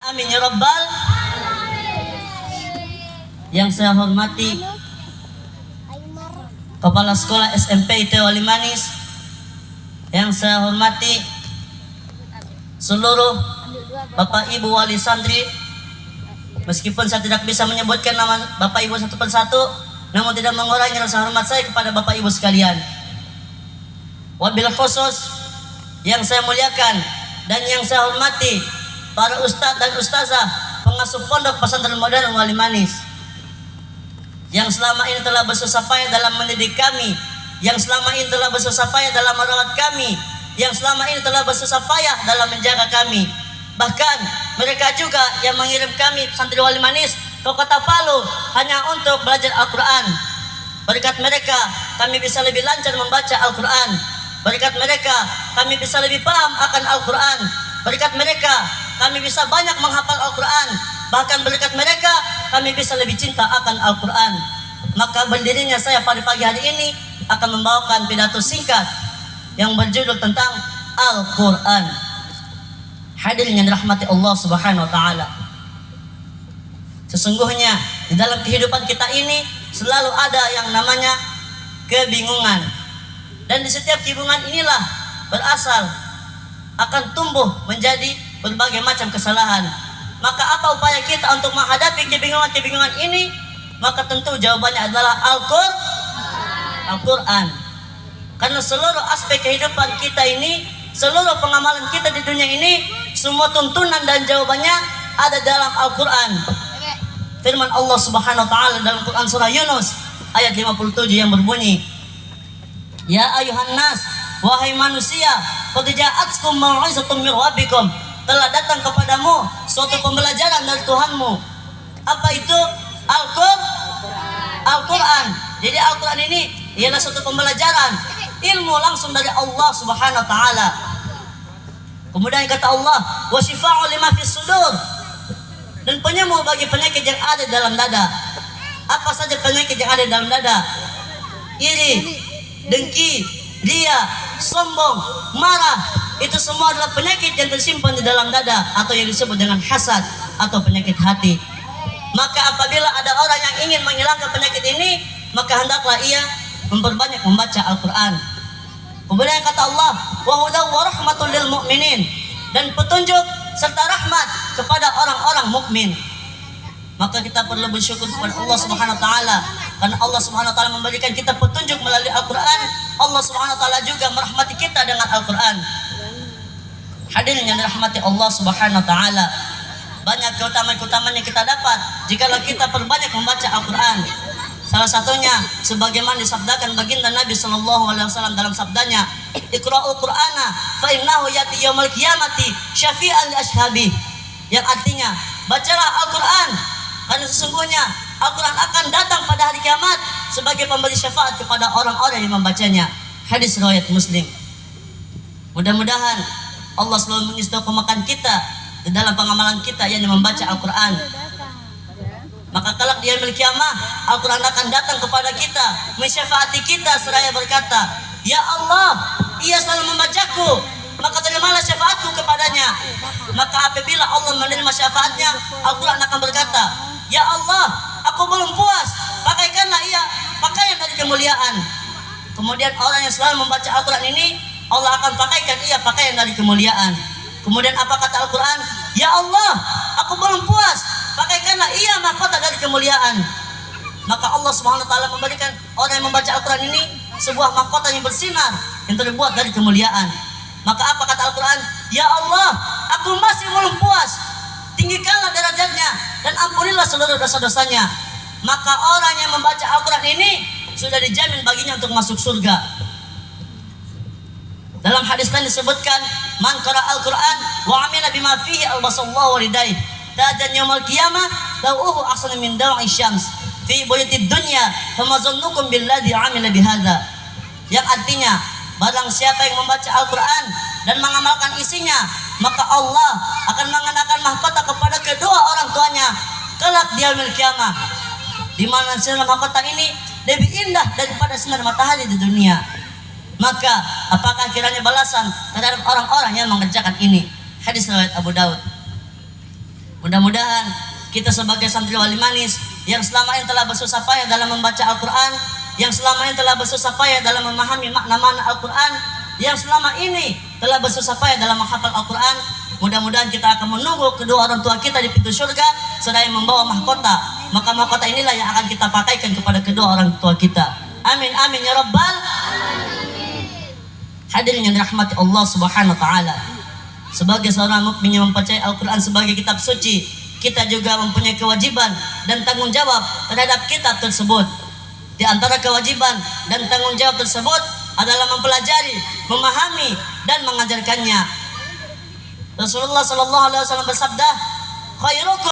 Amin ya Rabbal. Yang saya hormati Kepala Sekolah SMP ITW Walimanis, yang saya hormati seluruh Bapak Ibu Wali Santri, meskipun saya tidak bisa menyebutkan nama Bapak Ibu satu persatu, namun tidak mengurangi rasa hormat saya kepada Bapak Ibu sekalian. Wabil khusus yang saya muliakan dan yang saya hormati para ustadz dan ustazah pengasuh pondok pesantren modern Walimanis, yang selama ini telah bersusah payah dalam mendidik kami, yang selama ini telah bersusah payah dalam merawat kami, yang selama ini telah bersusah payah dalam menjaga kami. Bahkan mereka juga yang mengirim kami santri Walimanis ke kota Palu hanya untuk belajar Al-Quran. Berkat mereka kami bisa lebih lancar membaca Al-Quran. Berkat mereka kami bisa lebih paham akan Al-Quran. Berkat mereka kami bisa banyak menghafal Al-Quran. Bahkan berkat mereka kami bisa lebih cinta akan Al-Quran. Maka berdirinya saya pada pagi hari ini akan membawakan pidato singkat yang berjudul tentang Al-Quran. Hadirin yang dirahmati Allah Subhanahu wa Ta'ala, sesungguhnya di dalam kehidupan kita ini selalu ada yang namanya kebingungan, dan di setiap kebingungan inilah berasal akan tumbuh menjadi berbagai macam kesalahan. Maka apa upaya kita untuk menghadapi kebingungan-kebingungan ini? Maka tentu jawabannya adalah Al-Quran. Karena seluruh aspek kehidupan kita ini, seluruh pengamalan kita di dunia ini, semua tuntunan dan jawabannya ada dalam Al-Quran. Firman Allah Subhanahu wa Ta'ala dalam Quran surah Yunus ayat 57 yang berbunyi, Ya ayuhan nas, wahai manusia, qad ja'atkum mau'izatun mir rabbikum, telah datang kepadamu suatu pembelajaran dari Tuhanmu. Apa itu? Al-Quran. Jadi Al-Quran ini ialah suatu pembelajaran, ilmu langsung dari Allah Subhanahu wa Ta'ala. Kemudian kata Allah, wa shifa'u lima fis sudur, dan penyembuh bagi penyakit yang ada dalam dada. Apa saja penyakit yang ada dalam dada? Iri, dengki, ria, sombong, marah, itu semua adalah penyakit yang tersimpan di dalam dada, atau yang disebut dengan hasad atau penyakit hati. Maka apabila ada orang yang ingin menghilangkan penyakit ini, maka hendaklah ia memperbanyak membaca Al-Quran. Kemudian kata Allah, wa hudaw wa rahmatul lil mu'minin, dan petunjuk serta rahmat kepada orang-orang mukmin. Maka kita perlu bersyukur kepada Allah Subhanahu wa Ta'ala, karena Allah Subhanahu wa Ta'ala memberikan kita petunjuk melalui Al-Quran. Allah Subhanahu wa Ta'ala juga merahmati kita dengan Al-Quran. Hadirin yang dirahmati Allah Subhanahu wa Ta'ala, banyak keutamaan-keutamaan yang kita dapat jikalau kita perbanyak membaca Al-Quran. Salah satunya sebagaimana disabdakan baginda Nabi sallallahu alaihi wasallam dalam sabdanya, Iqra'ul Qur'ana fa innahu yati yaumil qiyamati syafi'an li ashabi, yang artinya bacalah Al-Quran karena sesungguhnya Al-Quran akan datang pada hari kiamat sebagai pemberi syafaat kepada orang-orang yang membacanya. Hadis riwayat Muslim. Mudah-mudahan Allah selalu mengistiqomahkan kita di dalam pengamalan kita yang membaca Al-Quran. Maka kelak di yaumil qiyamah Al-Quran akan datang kepada kita, mensyafaati kita seraya berkata, Ya Allah, ia selalu membacaku, maka terimalah syafaatku kepadanya. Maka apabila Allah menerima syafaatnya, Al-Quran akan berkata, Ya Allah, aku belum puas, pakaikanlah ia pakaian dari kemuliaan. Kemudian orang yang selalu membaca Al-Quran ini, Allah akan pakaikan ia pakaian dari kemuliaan. Kemudian apa kata Al-Quran? Ya Allah, aku belum puas, pakaikanlah ia mahkota dari kemuliaan. Maka Allah Subhanahu wa Ta'ala memberikan orang yang membaca Al-Quran ini sebuah mahkota yang bersinar, yang terbuat dari kemuliaan. Maka apa kata Al-Quran? Ya Allah, aku masih belum puas, tinggikanlah derajatnya dan ampunilah seluruh dosa-dosanya. Maka orang yang membaca Al-Quran ini sudah dijamin baginya untuk masuk surga. Dalam hadis lain disebutkan, man qara al-Quran wa amila bima fihi albasallahu walidayh tajan yaumil qiyamah dawuhu ahsanu min dawi syams fi buyutid dunya fama zannukum billadzi amila bihadza, yang artinya barang siapa yang membaca Al-Quran dan mengamalkan isinya, maka Allah akan mengenakan mahkota kepada kedua orang tuanya kelak di yaumil qiyamah, di mana sinar mahkota ini lebih indah daripada sinar matahari di dunia. Maka apakah kiranya balasan terhadap orang-orang yang mengerjakan ini? Hadis riwayat Abu Daud. Mudah-mudahan kita sebagai santri wali manis yang selama ini telah bersusah payah dalam membaca Al-Quran, yang selama ini telah bersusah payah dalam memahami makna-makna Al-Quran, yang selama ini telah bersusah payah dalam menghafal Al-Quran, mudah-mudahan kita akan menunggu kedua orang tua kita di pintu surga sedaya membawa mahkota. Maka mahkota inilah yang akan kita pakaikan kepada kedua orang tua kita. Amin amin ya rabbal hadirin yang dirahmati Allah Subhanahu wa taala. Sebagai seorang mukmin yang mempercayai Al-Quran sebagai kitab suci, kita juga mempunyai kewajiban dan tanggung jawab terhadap kitab tersebut. Di antara kewajiban dan tanggung jawab tersebut adalah mempelajari, memahami dan mengajarkannya. Rasulullah sallallahu alaihi wasallam bersabda, khairukum